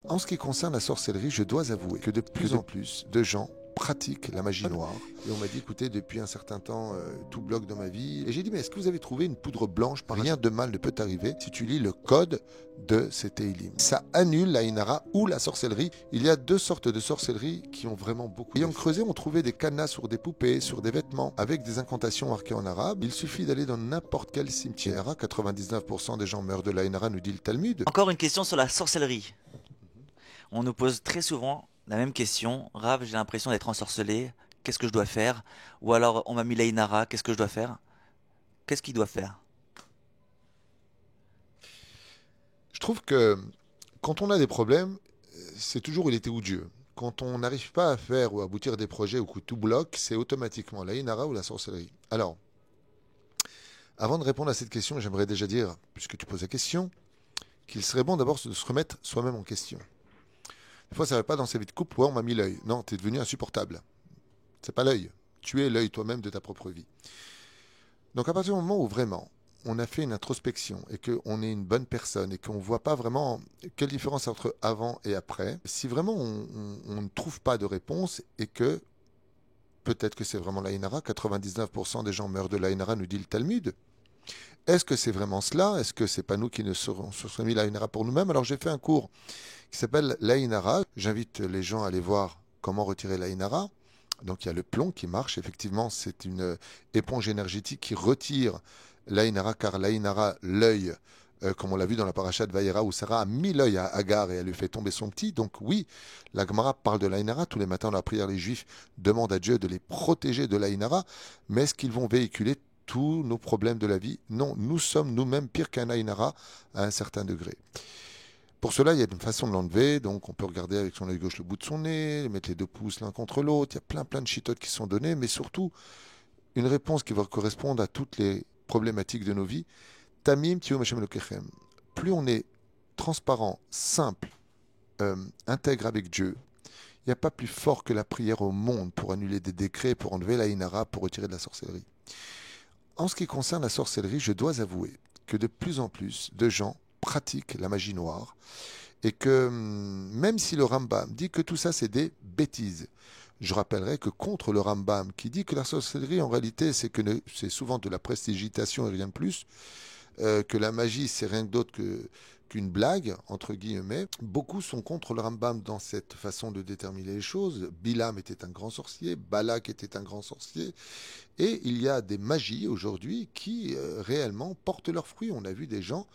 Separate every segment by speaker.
Speaker 1: En ce qui concerne la sorcellerie, je dois avouer que de plus en plus de gens pratiquent la magie noire. Et on m'a dit, écoutez, depuis un certain temps, tout bloque dans ma vie. Et j'ai dit, mais est-ce que vous avez trouvé une poudre blanche par Rien de mal ne peut arriver si tu lis le code de ces Teilim. Ça annule la Inara ou la sorcellerie. Il y a deux sortes de sorcellerie qui ont vraiment beaucoup. Ayant creusé, on trouvait des cadenas sur des poupées, sur des vêtements, avec des incantations marquées en arabe. Il suffit d'aller dans n'importe quel cimetière. 99% des gens meurent de la Inara, nous dit le Talmud.
Speaker 2: Encore une question sur la sorcellerie. On nous pose très souvent la même question. Rav, j'ai l'impression d'être ensorcelé. Qu'est-ce que je dois faire? Ou alors, on m'a mis l'Ainara. Qu'est-ce que je dois faire? Qu'est-ce qu'il doit faire?
Speaker 1: Je trouve que quand on a des problèmes, c'est toujours il était où Dieu. Quand on n'arrive pas à faire ou à aboutir des projets ou que tout bloque, c'est automatiquement la inara ou la sorcellerie. Alors, avant de répondre à cette question, j'aimerais déjà dire, puisque tu poses la question, qu'il serait bon d'abord de se remettre soi-même en question. Des fois, ça ne va pas dans sa vie de couple, ouais, on m'a mis l'œil. Non, tu es devenu insupportable. C'est pas l'œil. Tu es l'œil toi-même de ta propre vie. Donc à partir du moment où vraiment on a fait une introspection et qu'on est une bonne personne et qu'on ne voit pas vraiment quelle différence entre avant et après, si vraiment on ne trouve pas de réponse et que peut-être que c'est vraiment la Inara, 99% des gens meurent de la Inara, nous dit le Talmud. Est-ce que c'est vraiment cela? Est-ce que c'est pas nous qui se sommes mis la Inara pour nous-mêmes? Alors j'ai fait un cours qui s'appelle la Inara. J'invite les gens à aller voir comment retirer la Inara. Donc il y a le plomb qui marche. Effectivement, c'est une éponge énergétique qui retire l'Ainara, car l'Ainara, l'œil, comme on l'a vu dans la paracha de Vaïra, où Sarah a mis l'œil à Agar et elle lui fait tomber son petit. Donc oui, la Gemara parle de l'Ainara. Tous les matins dans la prière, les Juifs demandent à Dieu de les protéger de l'Ainara. Mais est-ce qu'ils vont véhiculer tous nos problèmes de la vie? Non, nous sommes nous-mêmes pires qu'un Ainara à un certain degré. Pour cela, il y a une façon de l'enlever. Donc, on peut regarder avec son œil gauche le bout de son nez, mettre les deux pouces l'un contre l'autre. Il y a plein de chitotes qui sont données, mais surtout, une réponse qui va correspondre à toutes les problématiques de nos vies. Tamim Tiyom Hashem Elokechem. Plus on est transparent, simple, intègre avec Dieu, il n'y a pas plus fort que la prière au monde pour annuler des décrets, pour enlever la inara, pour retirer de la sorcellerie. En ce qui concerne la sorcellerie, je dois avouer que de plus en plus de gens pratiquent la magie noire et que même si le Rambam dit que tout ça c'est des bêtises, je rappellerai que contre le Rambam qui dit que la sorcellerie en réalité c'est souvent de la prestigitation et rien de plus, que la magie c'est rien d'autre qu'une blague, entre guillemets. Beaucoup sont contre le Rambam dans cette façon de déterminer les choses. Bilam était un grand sorcier, Balak était un grand sorcier, et il y a des magies aujourd'hui qui réellement portent leurs fruits. On a vu des gens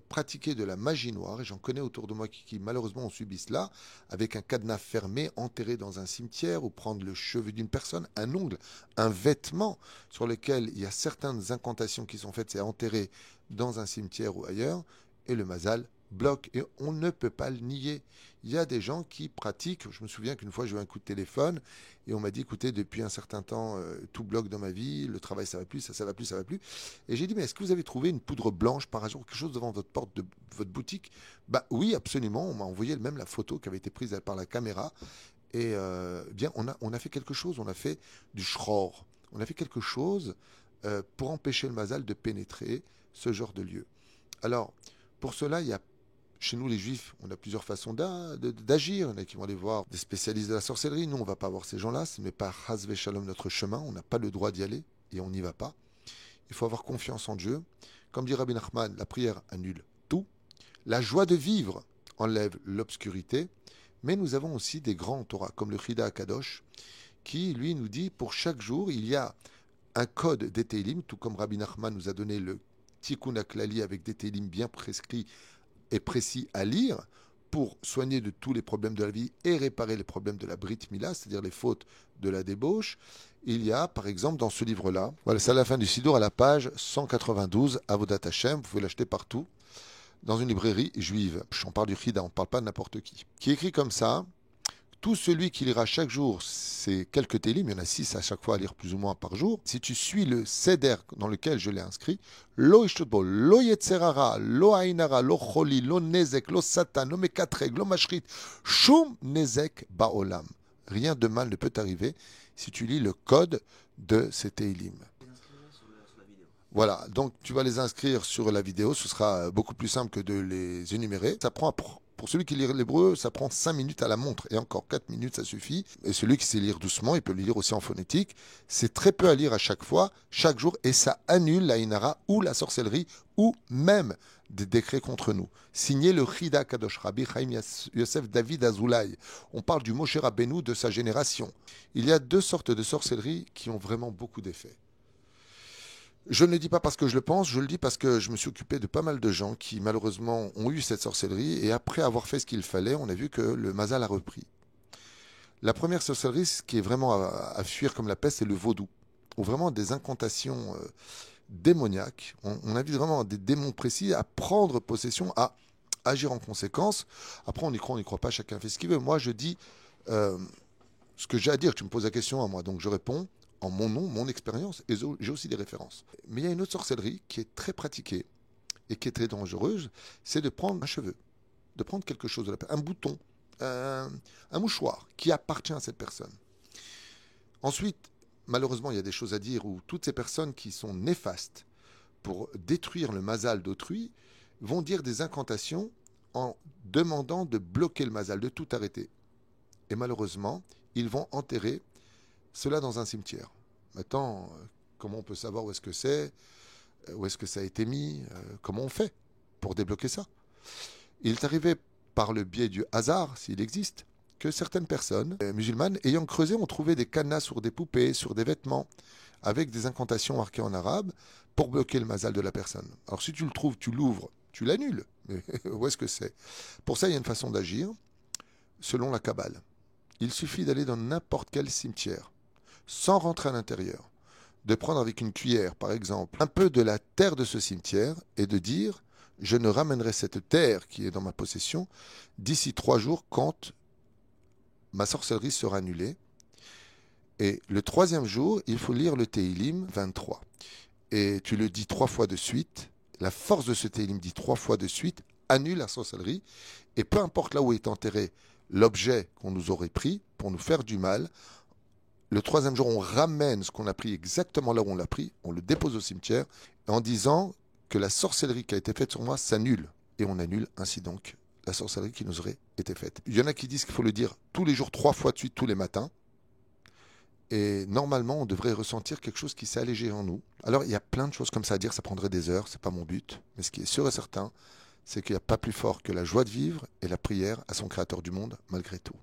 Speaker 1: pratiquer de la magie noire, et j'en connais autour de moi qui malheureusement ont subi cela, avec un cadenas fermé, enterré dans un cimetière, ou prendre le cheveu d'une personne, un ongle, un vêtement sur lequel il y a certaines incantations qui sont faites, c'est enterré dans un cimetière ou ailleurs, et le mazal bloque, et on ne peut pas le nier. Il y a des gens qui pratiquent, je me souviens qu'une fois j'ai eu un coup de téléphone, et on m'a dit, écoutez, depuis un certain temps, tout bloque dans ma vie, le travail ça va plus, ça va plus, ça va plus. Et j'ai dit, mais est-ce que vous avez trouvé une poudre blanche par hasard, quelque chose devant votre porte de votre boutique? Bah oui, absolument, on m'a envoyé même la photo qui avait été prise par la caméra, et bien, on a fait quelque chose, on a fait du shror, on a fait quelque chose pour empêcher le mazal de pénétrer ce genre de lieu. Alors, pour cela, il y a chez nous, les juifs, on a plusieurs façons d'agir. Il y en a qui vont aller voir des spécialistes de la sorcellerie. Nous, on ne va pas voir ces gens-là. Ce n'est pas Hazve Shalom notre chemin. On n'a pas le droit d'y aller et on n'y va pas. Il faut avoir confiance en Dieu. Comme dit Rabbi Nachman, la prière annule tout. La joie de vivre enlève l'obscurité. Mais nous avons aussi des grands Torah, comme le Chida Akadosh, qui, lui, nous dit pour chaque jour, il y a un code des Teilim, tout comme Rabbi Nachman nous a donné le Tikkun Aklali avec des Teilim bien prescrits et précis à lire pour soigner de tous les problèmes de la vie et réparer les problèmes de la Brit Mila, c'est-à-dire les fautes de la débauche. Il y a, par exemple, dans ce livre-là, voilà, c'est à la fin du Sidour, à la page 192, Avodat Hashem, vous pouvez l'acheter partout, dans une librairie juive. On parle du Chida, on ne parle pas de n'importe qui est écrit comme ça. Tout celui qui lira chaque jour ces quelques télim, il y en a 6 à chaque fois à lire plus ou moins par jour, si tu suis le seder dans lequel je l'ai inscrit, lo ishtutbo, lo yetzerara, lo ainara, lo choli, lo nezek, lo satan, lo mekatreg, lo mashrit, shum nezek baolam. Rien de mal ne peut t'arriver si tu lis le code de ces télim. Voilà, donc tu vas les inscrire sur la vidéo, ce sera beaucoup plus simple que de les énumérer. Ça prend, pour celui qui lit l'hébreu, ça prend 5 minutes à la montre, et encore 4 minutes, ça suffit. Et celui qui sait lire doucement, il peut le lire aussi en phonétique. C'est très peu à lire à chaque fois, chaque jour, et ça annule la inara ou la sorcellerie, ou même des décrets contre nous. Signé le Chida Kadosh Rabbi Chaim Yosef David Azoulay. On parle du Moshe Rabbeinu de sa génération. Il y a 2 sortes de sorcellerie qui ont vraiment beaucoup d'effets. Je ne le dis pas parce que je le pense, je le dis parce que je me suis occupé de pas mal de gens qui malheureusement ont eu cette sorcellerie et après avoir fait ce qu'il fallait, on a vu que le mazal a repris. La première sorcellerie, ce qui est vraiment à fuir comme la peste, c'est le vaudou, ou vraiment des incantations démoniaques. On invite vraiment des démons précis à prendre possession, à agir en conséquence. Après, on n'y croit pas, chacun fait ce qu'il veut. Moi, je dis euh, ce que j'ai à dire. Tu me poses la question à moi, donc je réponds en mon nom, mon expérience, et j'ai aussi des références. Mais il y a une autre sorcellerie qui est très pratiquée et qui est très dangereuse, c'est de prendre un cheveu, de prendre quelque chose, un bouton, un mouchoir qui appartient à cette personne. Ensuite, malheureusement, il y a des choses à dire où toutes ces personnes qui sont néfastes pour détruire le mazal d'autrui vont dire des incantations en demandant de bloquer le mazal, de tout arrêter. Et malheureusement, ils vont enterrer cela dans un cimetière. Maintenant, comment on peut savoir où est-ce que c'est, où est-ce que ça a été mis, comment on fait pour débloquer ça? Il est arrivé par le biais du hasard, s'il existe, que certaines personnes musulmanes ayant creusé ont trouvé des cadenas sur des poupées, sur des vêtements, avec des incantations marquées en arabe pour bloquer le mazal de la personne. Alors si tu le trouves, tu l'ouvres, tu l'annules. Mais où est-ce que c'est? Pour ça, il y a une façon d'agir selon la Kabbale. Il suffit d'aller dans n'importe quel cimetière, sans rentrer à l'intérieur, de prendre avec une cuillère, par exemple, un peu de la terre de ce cimetière et de dire « Je ne ramènerai cette terre qui est dans ma possession d'ici 3 jours quand ma sorcellerie sera annulée. » Et le 3e jour, il faut lire le Teilim 23. Et tu le dis 3 fois de suite. La force de ce Teilim dit 3 fois de suite, annule la sorcellerie. Et peu importe là où est enterré l'objet qu'on nous aurait pris pour nous faire du mal, le 3e jour, on ramène ce qu'on a pris exactement là où on l'a pris, on le dépose au cimetière, en disant que la sorcellerie qui a été faite sur moi s'annule. Et on annule ainsi donc la sorcellerie qui nous aurait été faite. Il y en a qui disent qu'il faut le dire tous les jours, 3 fois de suite, tous les matins. Et normalement, on devrait ressentir quelque chose qui s'est allégé en nous. Alors, il y a plein de choses comme ça à dire, ça prendrait des heures, c'est pas mon but. Mais ce qui est sûr et certain, c'est qu'il n'y a pas plus fort que la joie de vivre et la prière à son Créateur du monde, malgré tout.